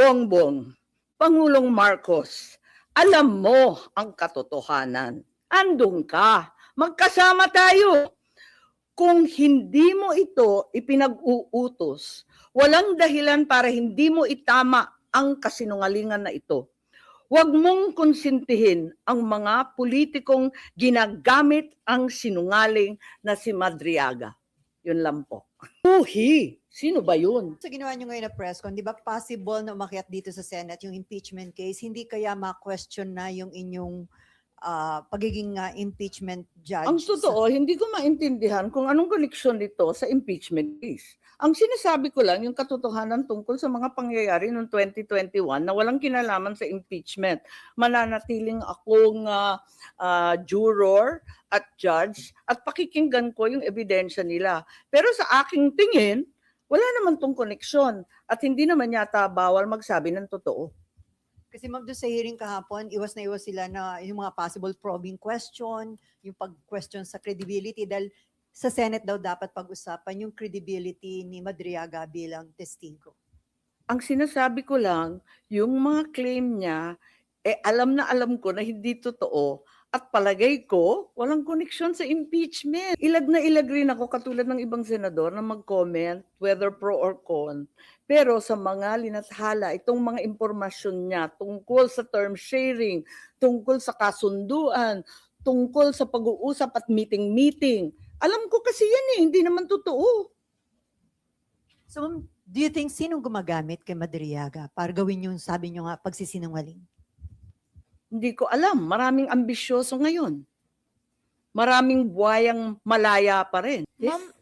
Bongbong, Pangulong Marcos, alam mo ang katotohanan. Andun ka. Magkasama tayo. Kung hindi mo ito ipinag-uutos, walang dahilan para hindi mo itama ang kasinungalingan na ito. Huwag mong konsintihin ang mga politikong ginagamit ang sinungaling na si Madriaga. Yun lang po. Uhi! Sino ba yun? Sa ginawa nyo ngayon na press con, di ba possible na umakyat dito sa Senate yung impeachment case? Hindi kaya ma-question na yung inyong pagiging impeachment judge? Ang totoo, hindi ko maintindihan kung anong koneksyon nito sa impeachment case. Ang sinasabi ko lang yung katotohanan tungkol sa mga pangyayari noong 2021 na walang kinalaman sa impeachment. Mananatiling akong juror at judge at pakikinggan ko yung ebidensya nila. Pero sa aking tingin, wala naman tong koneksyon at hindi naman yata bawal magsabi ng totoo. Kasi ma'am, doon sa hearing kahapon, iwas na iwas sila na yung mga possible probing question, yung pag-question sa credibility, dahil sa Senate daw dapat pag-usapan yung credibility ni Madriaga bilang testigo. Ang sinasabi ko lang, yung mga claim niya, alam na alam ko na hindi totoo at palagay ko, walang koneksyon sa impeachment. Ilag na ilag rin ako katulad ng ibang senador na mag-comment whether pro or con. Pero sa mga linathala, itong mga impormasyon niya tungkol sa term sharing, tungkol sa kasunduan, tungkol sa pag-uusap at meeting-meeting, alam ko kasi yan hindi naman totoo. So, do you think sinong gumagamit kay Madriaga para gawin yung sabi nyo nga pagsisinungaling? Hindi ko alam. Maraming ambisyoso ngayon. Maraming buhayang malaya pa rin.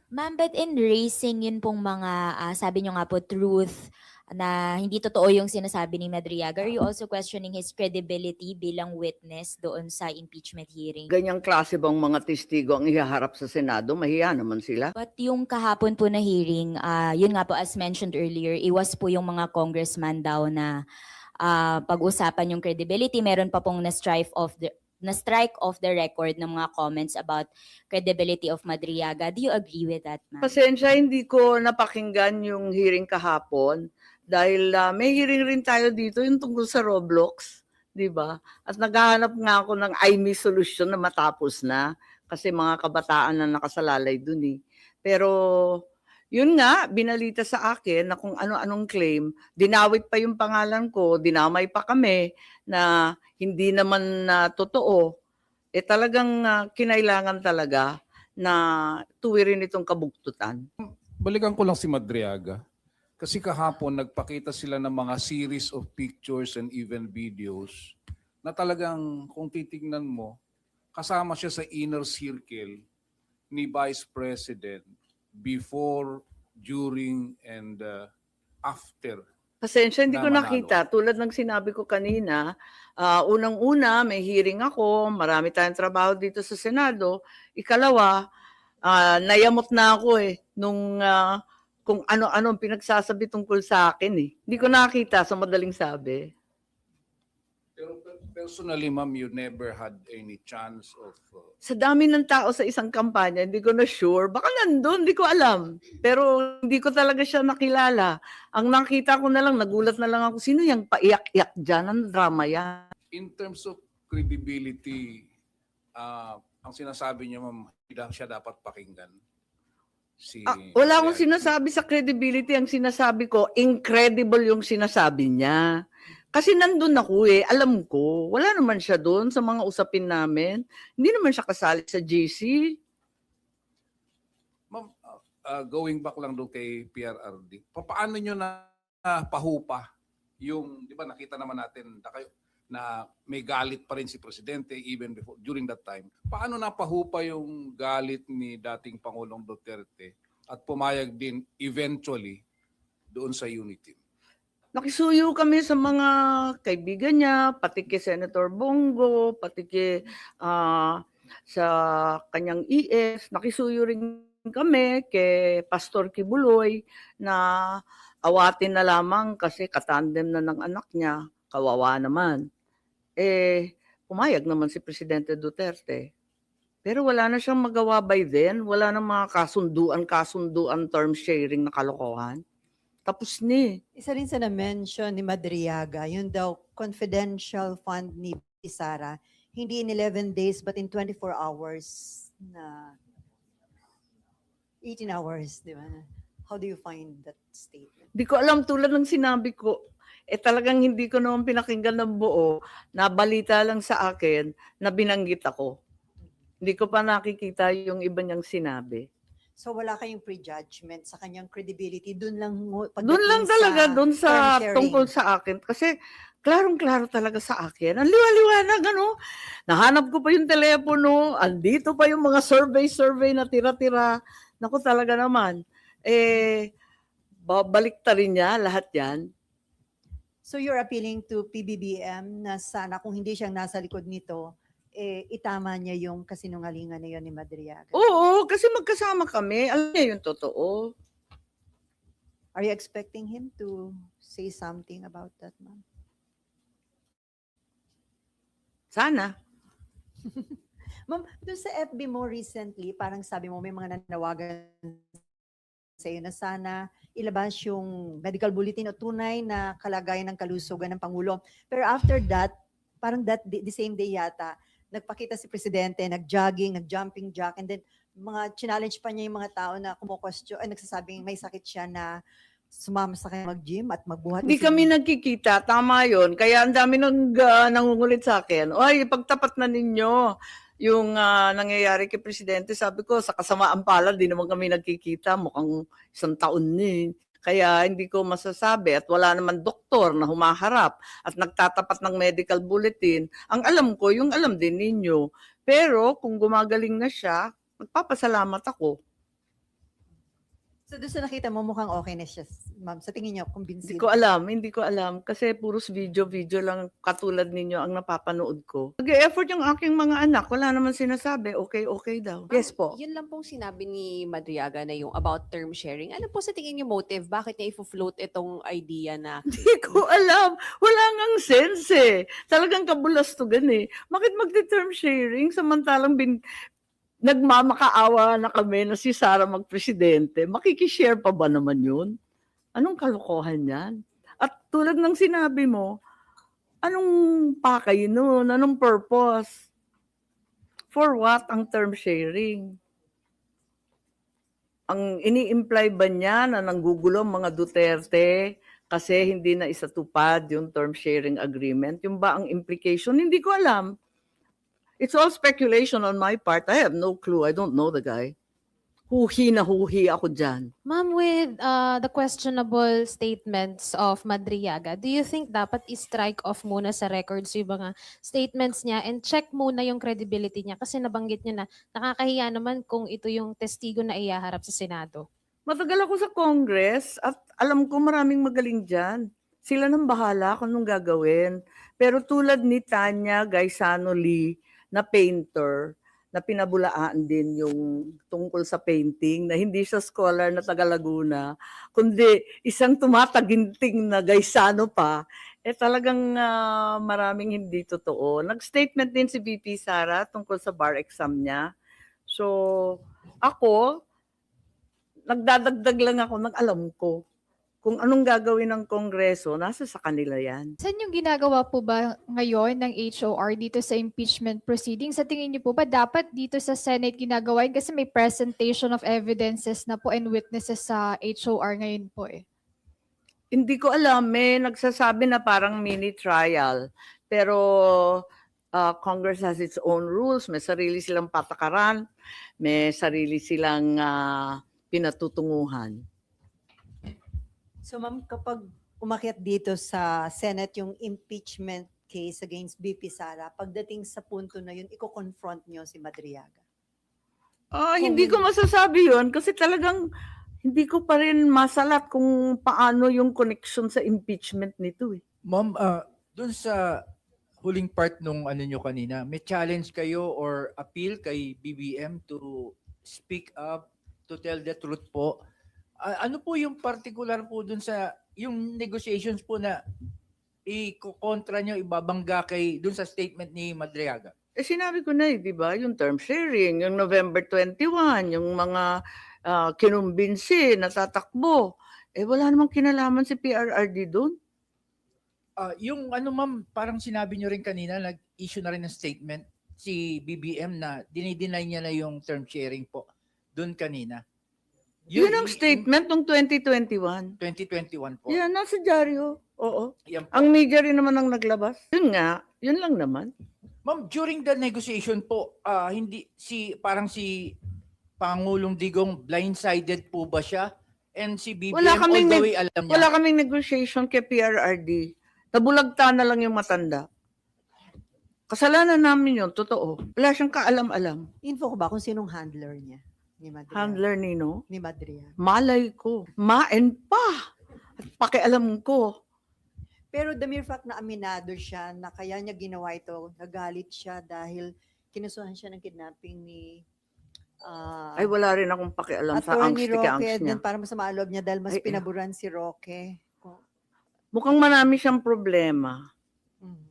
Ma'am, but in racing yun pong mga, sabi nyo nga po, truth, na hindi totoo yung sinasabi ni Madriaga, are you also questioning his credibility bilang witness doon sa impeachment hearing? Ganyang klase bang mga testigo ang ihaharap sa Senado? Mahiya naman sila. But yung kahapon po na hearing, yun nga po as mentioned earlier, iwas po yung mga congressman daw na pag-usapan yung credibility. Meron pa pong na-strike off the record ng mga comments about credibility of Madriaga. Do you agree with that, ma'am? Pasensya, hindi ko napakinggan yung hearing kahapon dahil may hearing rin tayo dito yung tungkol sa Roblox, di ba? At naghahanap nga ako ng IME solution na matapos na kasi mga kabataan na nakasalalay dun eh. Pero yun nga, binalita sa akin na kung ano-anong claim, dinawit pa yung pangalan ko, dinamay pa kami na hindi naman totoo. Talagang kinailangan talaga na tuwirin itong kabugtutan. Balikan ko lang si Madriaga. Kasi kahapon nagpakita sila ng mga series of pictures and even videos na talagang kung titignan mo, kasama siya sa inner circle ni Vice President before, during, and after. Pasensya, hindi ko Manalo. nakita. Tulad ng sinabi ko kanina, unang-una, may hearing ako, marami tayong trabaho dito sa Senado. Ikalawa, nayamot na ako nung kung ano-ano pinagsasabi tungkol sa akin Hindi ko nakita sa madaling sabi. Pero personally, ma'am, you never had any chance of... Sa dami ng tao sa isang kampanya, hindi ko na sure. Baka nandun, hindi ko alam. Pero hindi ko talaga siya nakilala. Ang nakita ko na lang, nagulat na lang ako, sino yung paiyak-iyak dyan? Ang drama yan. In terms of credibility, ang sinasabi niya, ma'am, siya dapat pakinggan. Wala akong sinasabi sa credibility. Ang sinasabi ko, incredible yung sinasabi niya. Kasi nandun ako alam ko. Wala naman siya doon sa mga usapin namin. Hindi naman siya kasali sa GC. Ma'am, going back lang doon kay PRRD, paano nyo na pahupa yung, di ba nakita naman natin na may galit pa rin si Presidente even before, during that time. Paano napahupa yung galit ni dating Pangulong Duterte at pumayag din eventually doon sa unity? Nakisuyo kami sa mga kaibigan niya, pati kay Senator Bongo, pati kay sa kanyang ES. Nakisuyo rin kami kay Pastor Kibuloy na awatin na lamang kasi katandem na ng anak niya. Kawawa naman. Pumayag naman si Presidente Duterte. Pero wala na siyang magawa by then. Wala na mga kasunduan term sharing na kalokohan. Tapos ni. Isa rin sa na-mention ni Madriaga, yun daw confidential fund ni Sara, hindi in 11 days but in 24 hours na 18 hours, di ba? How do you find that statement? Di ko alam, tulad ng sinabi ko, talagang hindi ko naman pinakinggan ng buo, nabalita lang sa akin na binanggit ako. Hindi ko pa nakikita yung iba niyang sinabi. So wala kayong prejudgment sa kanyang credibility, dun lang Doon lang talaga, doon sa term sharing. tungkol sa akin. Kasi klarong-klaro talaga sa akin. Ang liwa-liwanag, ano? Nahanap ko pa yung telepono, andito pa yung mga survey na tira-tira. Naku talaga naman. Babalik ta rin niya lahat yan. So you're appealing to PBBM na sana kung hindi siyang nasa likod nito, itama niya yung kasinungalingan na yun ni Madriaga. Oo, kasi magkasama kami. Alam niya yung totoo. Are you expecting him to say something about that, ma'am? Sana. Ma'am, doon sa FB mo recently, parang sabi mo may mga nanawagan sa iyo na sana ilabas yung medical bulletin o tunay na kalagayan ng kalusugan ng Pangulo. Pero after that, parang the same day yata, nagpakita si Presidente, nag-jogging, nag-jumping jack, and then mga challenge pa niya yung mga tao na kumukwestiyon, nagsasabing may sakit siya na sumama sa kanya mag-gym at magbuhat. Hindi kami nagkikita. Tama yun. Kaya ang dami nangungulit sa akin. Oy, pagtapat na ninyo yung nangyayari kay Presidente. Sabi ko, sa kasamaan pala, di naman kami nagkikita. Mukhang 1 taon ni. Kaya hindi ko masasabi at wala naman doktor na humaharap at nagtatapat ng medical bulletin. Ang alam ko, yung alam din ninyo. Pero kung gumagaling na siya, magpapasalamat ako. So doon sa nakita mo, mukhang okay na siya, ma'am. Sa tingin niyo, convinced? Hindi ko alam. Kasi puros video lang katulad ninyo ang napapanood ko. Nag-e-effort yung aking mga anak. Wala naman sinasabi. Okay daw. Yes po. Yun lang pong sinabi ni Madriaga na yung about term sharing. Ano po sa tingin niyo motive? Bakit niya i-float itong idea na Hindi ko alam. Wala ngang sense eh. Talagang kabulastugan eh. Bakit magte-term sharing samantalang nagmamakaawa na kami na si Sara magpresidente? Makikishare pa ba naman yun? Anong kalokohan yan? At tulad ng sinabi mo, anong pakay nun? Anong purpose? For what ang term sharing? Ang ini-imply ba niya na nanggugulo ang mga Duterte kasi hindi na isatupad yung term sharing agreement? Yung ba ang implication? Hindi ko alam. It's all speculation on my part. I have no clue. I don't know the guy. Huhi ako dyan. Ma'am, with the questionable statements of Madriaga, do you think dapat i-strike off muna sa records yung mga statements niya and check muna yung credibility niya? Kasi nabanggit niya na nakakahiya naman kung ito yung testigo na iyaharap sa Senado. Matagal ako sa Congress at alam ko maraming magaling dyan. Sila nang bahala kung anong gagawin. Pero tulad ni Tanya Gaisano Lee na painter, na pinabulaan din yung tungkol sa painting, na hindi siya scholar na taga Laguna, kundi isang tumataginting na Gaisano pa, talagang maraming hindi totoo. Nag-statement din si VP Sara tungkol sa bar exam niya. So, ako, nagdadagdag lang ako ng alam ko. Kung anong gagawin ng Kongreso, nasa sa kanila yan. Saan yung ginagawa po ba ngayon ng HOR dito sa impeachment proceedings? Sa tingin niyo po ba dapat dito sa Senate ginagawa yun? Kasi may presentation of evidences na po and witnesses sa HOR ngayon po eh. Hindi ko alam, may nagsasabi na parang mini trial. Pero Congress has its own rules, may sarili silang patakaran, may sarili silang pinatutunguhan. So ma'am, kapag umakyat dito sa Senate yung impeachment case against BP Sara, pagdating sa punto na yun, i-confront nyo si Madriaga? Hindi ko masasabi yun kasi talagang hindi ko pa rin masalat kung paano yung connection sa impeachment nito eh. Ma'am, dun sa huling part nung ano nyo kanina, may challenge kayo or appeal kay BBM to speak up, to tell the truth po. Ano po yung particular po dun sa yung negotiations po na i-kontra nyo, ibabangga kay dun sa statement ni Madriaga? Sinabi ko na di ba, yung term sharing, yung November 21, yung mga kinumbinsi na tatakbo. wala namang kinalaman si PRRD doon. Yung ano ma'am, parang sinabi nyo rin kanina, nag-issue na rin ng statement si BBM na dinideny niya na yung term sharing po doon kanina. Yun ang statement ng 2021. 2021 po. Yan, nasa dyaryo. Oo. Yan po. Ang media rin naman ang naglabas. Yun nga, yun lang naman. Ma'am, during the negotiation po, hindi parang si Pangulong Digong blindsided po ba siya? And si BBM Wala kaming all the way alam niya. Wala kaming negotiation kay PRRD. Tabulagta na lang yung matanda. Kasalanan namin yun, totoo. Wala siyang kaalam-alam. Info ko ba kung sinong handler niya? Ni Madriaga? Handler nino, Ni Madriaga. malay ko. Maen pa. At pakialam ko. Pero the mere fact na aminado siya na kaya niya ginawa ito, nagalit siya dahil kinusuhan siya ng kidnapping ni Ay, wala rin akong pakialam sa Attorney angst Roque, niya. din para masama ang loob niya dahil mas Ay, pinaburan si Roque. Mukhang marami siyang problema. Mhm.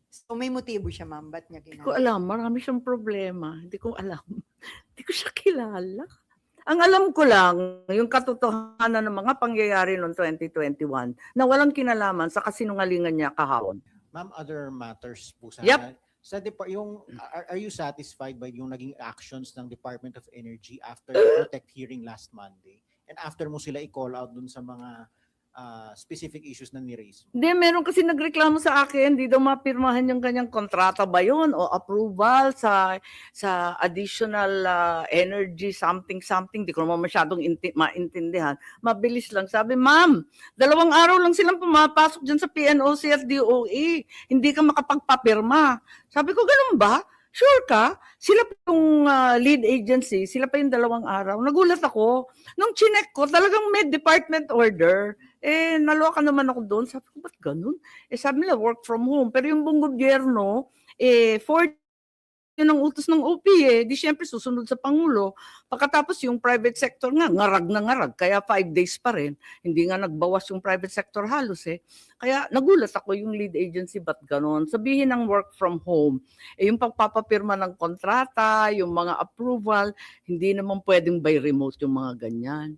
So may motibo siya, ma'am. Ba't niya Hindi ko ginawa? alam, marami siyang problema. Hindi ko alam. Hindi ko siya kilala. Ang alam ko lang, yung katotohanan ng mga pangyayari noong 2021 na walang kinalaman sa kasinungalingan niya kahapon. Ma'am, other matters po sana. Yep. Sa are you satisfied by yung naging actions ng Department of Energy after the Protect hearing last Monday? And after mo sila i-call out dun sa mga specific issues na ni-raise mo? Hindi, meron kasi nagreklamo sa akin, di daw mapirmahan yung kanyang kontrata ba yun o approval sa additional energy something, di ko naman masyadong maintindihan. Mabilis lang. Sabi, ma'am, 2 araw lang silang pumapasok dyan sa PNOC at DOE. Hindi ka makapagpapirma. Sabi ko, ganun ba? Sure ka? Sila pa yung lead agency, sila pa yung 2 araw. Nagulat ako. Nung chinek ko, talagang may department order. Naloka naman ako doon. Sabi ko, ba't ganun? Sabi nila, work from home. Pero yung buong gobyerno, 4 yun ang utos ng OP Di syempre susunod sa Pangulo. Pagkatapos yung private sector nga, ngarag na ngarag. Kaya 5 days pa rin. Hindi nga nagbawas yung private sector halos Kaya nagulat ako yung lead agency, ba't ganon? Sabihin ng work from home. Yung pagpapapirma ng kontrata, yung mga approval, hindi naman pwedeng by remote yung mga ganyan.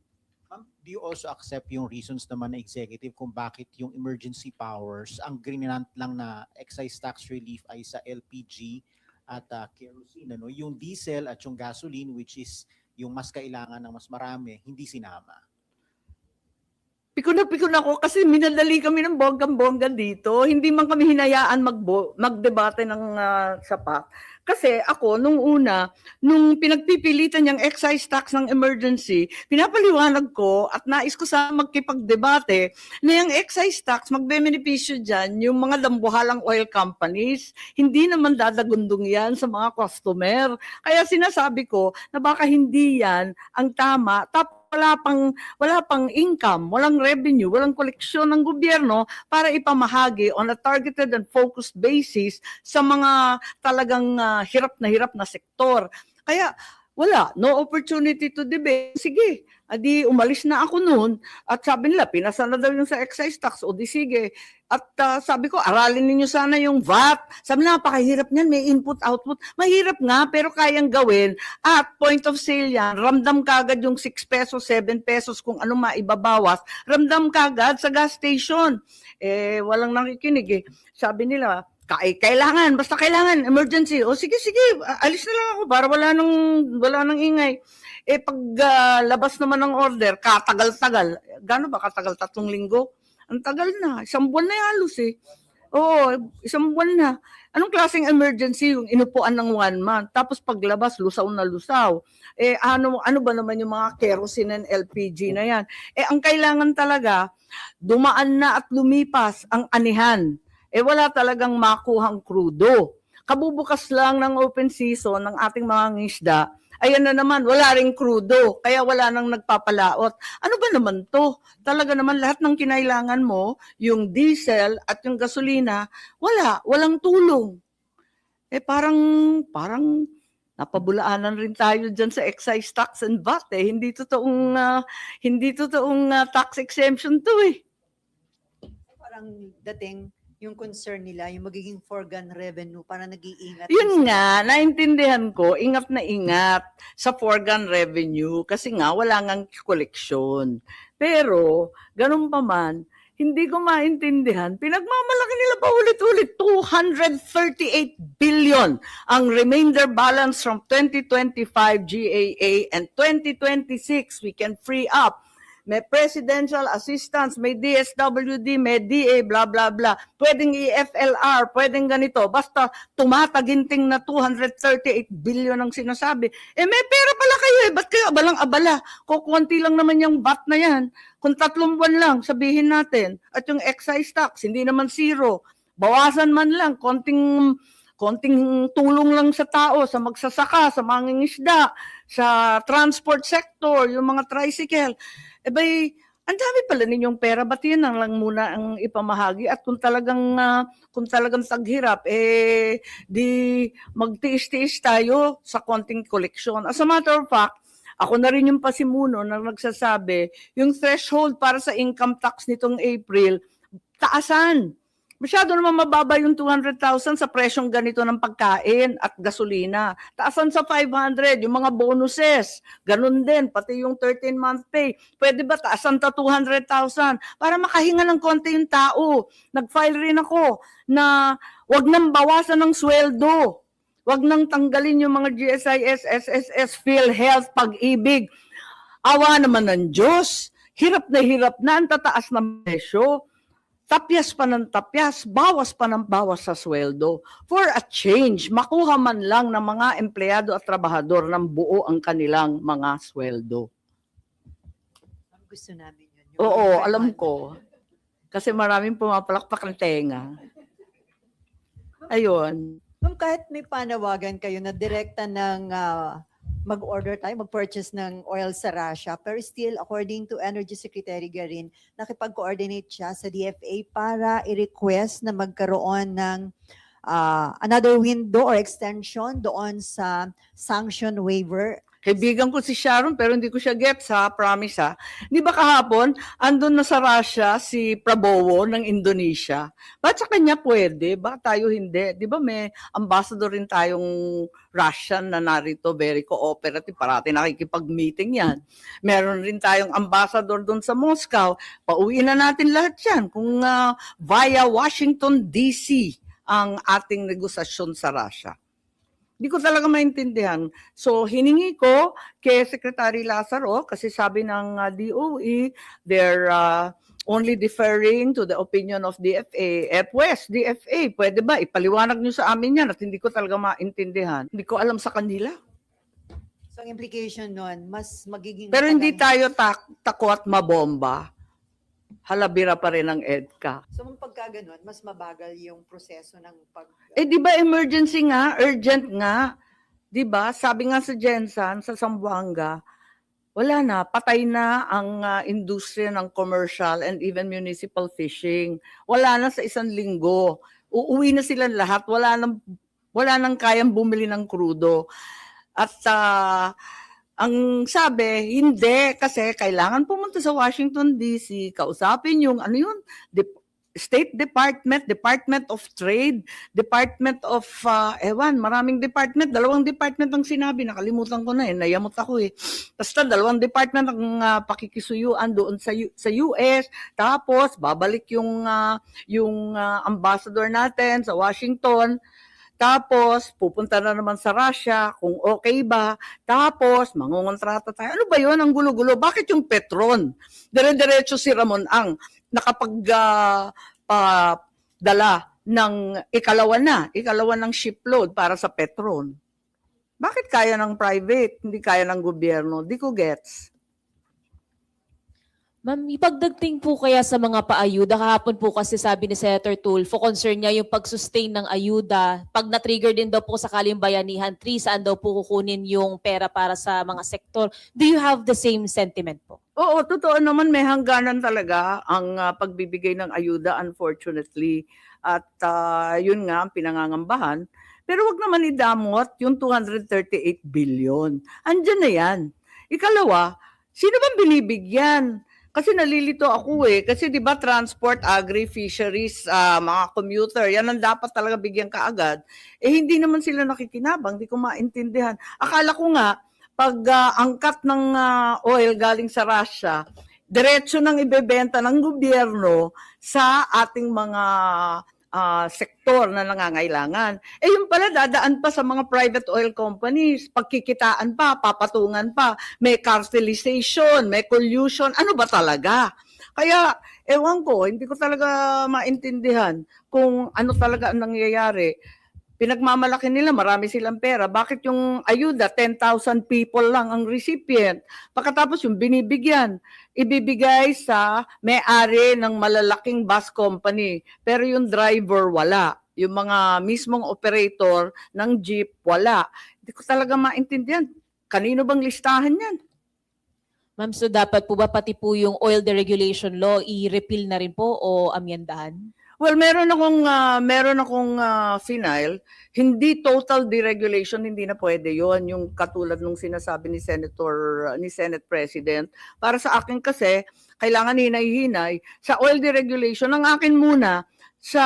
Ma'am, do you also accept yung reasons naman na executive kung bakit yung emergency powers, ang grinant lang na excise tax relief ay sa LPG at kerosene, yung diesel at yung gasoline, which is yung mas kailangan ng mas marami, hindi sinama? Pikon na ako kasi minadali kami ng bonggang-bongga dito. Hindi man kami hinayaan magdebate ng sapat. Kasi ako, nung pinagpipilitan yung excise tax ng emergency, pinapaliwanag ko at nais ko sa magkipagdebate na yung excise tax, magbe-benepisyo dyan yung mga dambuhalang oil companies. Hindi naman dadagundong yan sa mga customer. Kaya sinasabi ko na baka hindi yan ang tama. Tapos wala pang income, walang revenue, walang koleksyon ng gobyerno para ipamahagi on a targeted and focused basis sa mga talagang hirap na sektor. Kaya wala, no opportunity to debate. Sige, adi umalis na ako noon at sabi nila, pinasa na daw yung sa excise tax. O di sige. At sabi ko, aralin ninyo sana yung VAT. Sabi na, napakahirap niyan, may input-output. Mahirap nga, pero kayang gawin. At point of sale yan, ramdam kagad yung 6 pesos, 7 pesos, kung ano maibabawas. Ramdam kagad sa gas station. Walang nakikinig Sabi nila, basta kailangan, emergency. O sige, alis na lang ako para wala nang ingay. Pag labas naman ng order, katagal-tagal. Gaano ba katagal? 3 linggo? Ang tagal na. 1 buwan na halos Oo, 1 buwan na. Anong klaseng emergency yung inupuan ng 1 month? Tapos paglabas, lusaw na lusaw. Ano ba naman yung mga kerosene and LPG na yan? Ang kailangan talaga, dumaan na at lumipas ang anihan. Wala talagang makuhang krudo. Kabubukas lang ng open season ng ating mga ngisda, ayan na naman, wala ring krudo, kaya wala nang nagpapalaot. Ano ba naman to? Talaga naman lahat ng kinailangan mo, yung diesel at yung gasolina, walang tulong. Parang napabulaanan rin tayo dyan sa excise tax and VAT Hindi totoong tax exemption to Parang dating yung concern nila, yung magiging foregone revenue, para nag-iingat. Yun nga, naintindihan ko, ingat na ingat sa foregone revenue kasi nga wala ngang koleksyon. Pero, ganun pa man, hindi ko maintindihan. Pinagmamalaki nila pa ulit-ulit, 238 billion ang remainder balance from 2025 GAA and 2026 we can free up. May presidential assistance, may DSWD, may DA, blah, blah, blah. Pwedeng EFLR, pwedeng ganito. Basta tumataginting na 238 billion ang sinasabi. May pera pala kayo Ba't kayo abalang-abala? Kukunti lang naman yung VAT na yan. Kung 3 buwan lang, sabihin natin. At yung excise tax, hindi naman zero. Bawasan man lang, konting tulong lang sa tao, sa magsasaka, sa mangingisda, sa transport sector, yung mga tricycle. Ang dami pala ninyong pera, ba't yan lang muna ang ipamahagi? At kung talagang taghirap, di magtiis-tiis tayo sa konting koleksyon. As a matter of fact, ako na rin yung pasimuno na nagsasabi, yung threshold para sa income tax nitong April, taasan. Masyado naman mababa yung 200,000 sa presyong ganito ng pagkain at gasolina. Taasan sa 500, yung mga bonuses. Ganun din, pati yung 13-month pay. Pwede ba taasan sa 200,000 para makahinga ng konti yung tao? Nag-file rin ako na wag nang bawasan ng sweldo. Wag nang tanggalin yung mga GSIS, SSS, PhilHealth, Pag-ibig. Awa naman ng Diyos. Hirap na ang tataas ng presyo. Tapyas pa ng tapyas, bawas pa ng bawas sa sweldo. For a change, makuha man lang ng mga empleyado at trabahador ng buo ang kanilang mga sweldo. Gusto namin yun. Oo, alam ko. Kasi maraming pumapalakpak ng tenga. Ayun. Ma'am, kahit may panawagan kayo na direkta ng mag-order tayo, mag-purchase ng oil sa Russia, pero still, according to Energy Secretary Garin, nakipag-coordinate siya sa DFA para i-request na magkaroon ng another window or extension doon sa sanction waiver. Kaibigan ko si Sharon pero hindi ko siya gets ha, promise ha. Di ba kahapon, andun na sa Russia si Prabowo ng Indonesia? Ba't sa kanya pwede? Bakit tayo hindi? Di ba may ambassador rin tayong Russian na narito, very cooperative, parati nakikipag-meeting yan. Meron rin tayong ambassador doon sa Moscow. Pauwi na natin lahat yan kung via Washington DC ang ating negosasyon sa Russia. Hindi ko talaga maintindihan. So, hiningi ko kay Secretary Lazaro kasi sabi ng DOE, they're only deferring to the opinion of DFA. West, DFA, pwede ba? Ipaliwanag nyo sa amin yan at hindi ko talaga maintindihan. Hindi ko alam sa kanila. So, ang implication nun, mas magiging... Pero hindi tayo takot mabomba. Halabira pa rin ang EDCA. So, kung pagka ganun, mas mabagal yung proseso ng pag... Di ba emergency nga, urgent nga. Di ba? Sabi nga sa Jensen, sa Zamboanga, wala na, patay na ang industriya ng commercial and even municipal fishing. Wala na sa 1 linggo. Uuwi na sila lahat. Wala nang kayang bumili ng krudo. At ang sabi, hindi, kasi kailangan pumunta sa Washington DC, kausapin yung, State Department, Department of Trade, Department of, maraming department, 2 department ang sinabi, nakalimutan ko na nayamot ako Basta 2 department ang pakikisuyuan doon sa US, tapos babalik yung ambassador natin sa Washington, tapos, pupunta na naman sa Russia, kung okay ba. Tapos, mangungontrata tayo. Ano ba yun? Ang gulo-gulo. Bakit yung Petron? Dire-diretso si Ramon Ang nakapagdala ng ikalawa ng shipload para sa Petron. Bakit kaya ng private, hindi kaya ng gobyerno? Di ko gets. Ma'am, ipagdagting po kaya sa mga paayuda. Kahapon po kasi sabi ni Senator Tulfo, concern niya yung pag-sustain ng ayuda. Pag na-trigger din daw po sakaling bayanihan 3, saan daw po kukunin yung pera para sa mga sektor. Do you have the same sentiment po? Oo, totoo naman may hangganan talaga ang pagbibigay ng ayuda, unfortunately. At yun nga ang pinangangambahan. Pero wag naman idamot yung 238 billion. Andyan na yan. Ikalawa, sino bang binibigyan? Kasi nalilito ako kasi 'di ba transport, agri, fisheries, mga commuter, yan ang dapat talaga bigyan kaagad. Hindi naman sila nakikinabang, di ko maintindihan. Akala ko nga pag angkat ng oil galing sa Russia, diretso nang ibebenta ng gobyerno sa ating mga sektor na nangangailangan. Eh yung pala dadaan pa sa mga private oil companies, pagkikitaan pa, papatungan pa, may cartelization, may collusion, ano ba talaga? Kaya ewan ko, hindi ko talaga maintindihan kung ano talaga ang nangyayari. Pinagmamalaki nila, marami silang pera. Bakit yung ayuda, 10,000 people lang ang recipient? Pagkatapos yung binibigyan, ibibigay sa may-ari ng malalaking bus company. Pero yung driver, wala. Yung mga mismong operator ng jeep, wala. Hindi ko talaga maintindihan. Kanino bang listahan yan? Ma'am, so dapat po ba pati po yung oil deregulation law i-repeal na rin po o amyendahan? Well, meron akong final, hindi total deregulation, hindi na pwede 'yon, yung katulad nung sinasabi ni Senate President. Para sa akin kasi kailangan hinay-hinay sa oil deregulation. Ang akin muna sa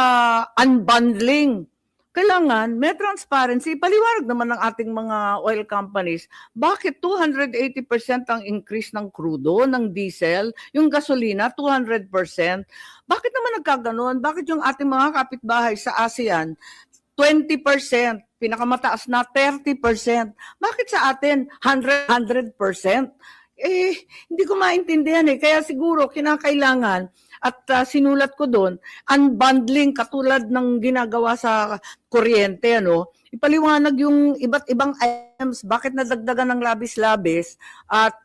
unbundling. Kailangan may transparency, paliwanag naman ng ating mga oil companies. Bakit 280% ang increase ng crudo, ng diesel, yung gasolina 200%? Bakit naman nagkaganon? Bakit yung ating mga kapitbahay sa ASEAN 20%, pinakamataas na 30%? Bakit sa atin 100%? Hindi ko maintindihan eh. Kaya siguro kinakailangan at sinulat ko doon, unbundling katulad ng ginagawa sa kuryente, ipaliwanag yung iba't ibang items, bakit nadagdagan ng labis-labis, at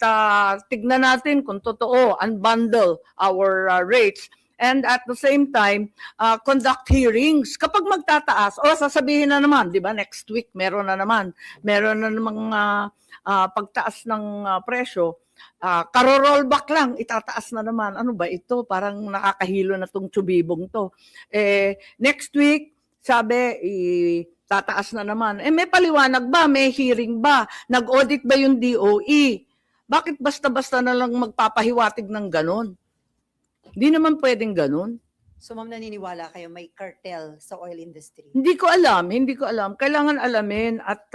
tignan natin kung totoo, unbundle our rates. And at the same time, conduct hearings. Kapag magtataas, sasabihin na naman, di ba, next week meron na namang pagtaas ng presyo, karo-rollback lang, itataas na naman. Ano ba ito? Parang nakakahilo na tong tsubibong to. Next week, sabi, tataas na naman. May paliwanag ba? May hearing ba? Nag-audit ba yung DOE? Bakit basta-basta na lang magpapahiwatig ng ganon? Hindi naman pwedeng ganon. So ma'am, naniniwala kayo may cartel sa oil industry? Hindi ko alam. Kailangan alamin at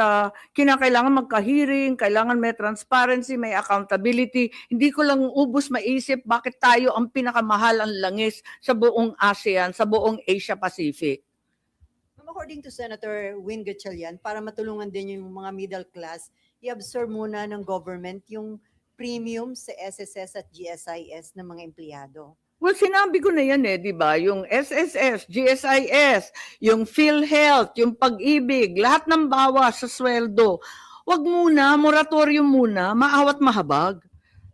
kinakailangan magka-hearing, kailangan may transparency, may accountability. Hindi ko lang ubos maisip bakit tayo ang pinakamahal ang langis sa buong ASEAN, sa buong Asia Pacific. Ma'am, according to Senator Win Gatchalian, para matulungan din yung mga middle class, i-absorb muna ng government yung premium sa SSS at GSIS ng mga empleyado. Well, sinabi ko na yan di ba? Yung SSS, GSIS, yung PhilHealth, yung Pag-ibig, lahat ng bawas sa sweldo. Wag muna, moratorium muna, maawat mahabag.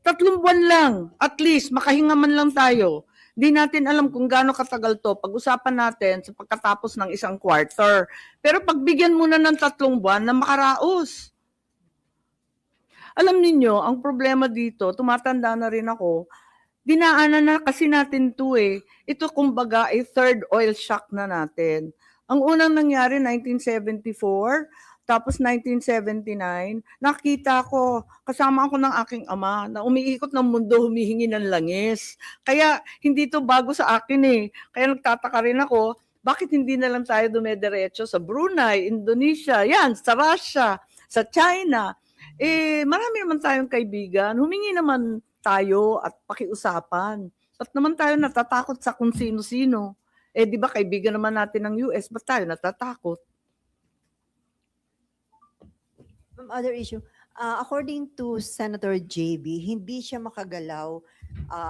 3 buwan lang, at least, makahinga man lang tayo. Di natin alam kung gaano katagal to. Pag-usapan natin sa pagkatapos ng 1 quarter. Pero pagbigyan muna ng 3 buwan na makaraos. Alam ninyo, ang problema dito, tumatanda na rin ako, dinaanan na kasi natin to Ito kumbaga ay third oil shock na natin. Ang unang nangyari 1974, tapos 1979, nakita ko, kasama ako ng aking ama na umiikot ng mundo, humihingi ng langis. Kaya hindi to bago sa akin Kaya nagtataka rin ako, bakit hindi na lang tayo dumediretso sa Brunei, Indonesia, yan, sa Russia, sa China. Marami naman tayong kaibigan, humingi naman tayo at pakiusapan. Ba't naman tayo natatakot sa kung sino-sino? Di ba kaibigan naman natin ng US, ba't tayo natatakot? Other issue, according to Senator JB, hindi siya makagalaw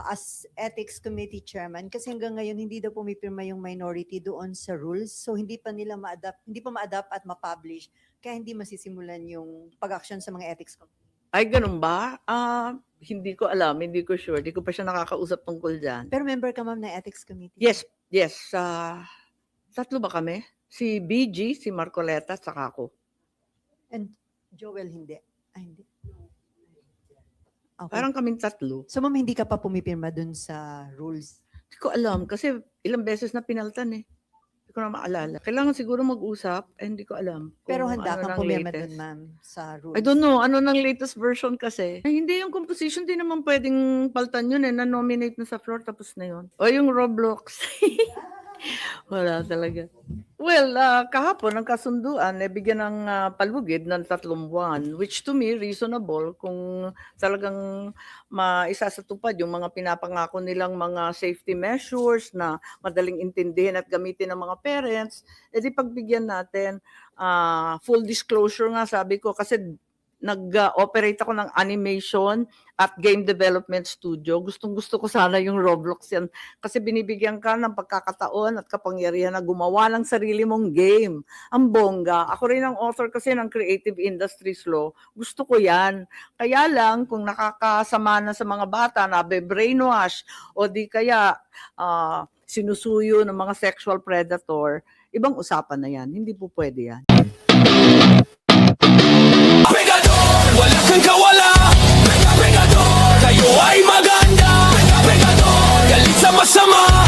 as Ethics Committee Chairman kasi hanggang ngayon hindi daw pumipirma yung minority doon sa rules. So hindi pa ma-adapt at ma-publish kaya hindi masisimulan yung pag-action sa mga ethics committee. Ay, ganun ba? Hindi ko alam, hindi ko sure. Hindi ko pa siya nakakausap tungkol dyan. Pero member ka ma'am ng Ethics Committee? Yes. 3 ba kami? Si BG, si Marcoleta, saka ako. And Joel hindi? Ay, hindi. Okay. Parang kaming 3. So ma'am, hindi ka pa pumipirma dun sa rules? Hindi ko alam kasi ilang beses na pinaltan Hindi ko na maalala. Kailangan siguro mag-usap, hindi ko alam. Pero kung handa ano kang nang pumirma latest. dun ma'am sa rules? I don't know, ano nang latest version kasi. Hindi yung composition, di naman pwedeng paltan yun na-nominate na sa floor tapos na yun. O yung Roblox. Wala talaga. Well, kahapon ang kasunduan, bigyan ng palugid ng 3 buwan, which to me reasonable kung talagang maisasatupad yung mga pinapangako nilang mga safety measures na madaling intindihin at gamitin ng mga parents, edi pagbigyan natin. Full disclosure nga sabi ko kasi nag-operate ako ng animation at game development studio. Gustong-gusto ko sana yung Roblox yan kasi binibigyan ka ng pagkakataon at kapangyarihan na gumawa ng sarili mong game. Ang bongga. Ako rin ang author kasi ng Creative Industries Law. Gusto ko yan. Kaya lang, kung nakakasama na sa mga bata na brainwash o di kaya sinusuyo ng mga sexual predator, ibang usapan na yan. Hindi po pwede yan. Pegador, wala kang kawala. Pegador, kayo ay maganda. Pegador, galit sa masama.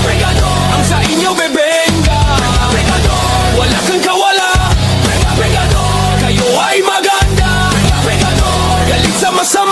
Pegador, ang sa inyo bebenga. Pegador, wala kang kawala. Pegador, kayo ay maganda. Pegador, galit sa masama.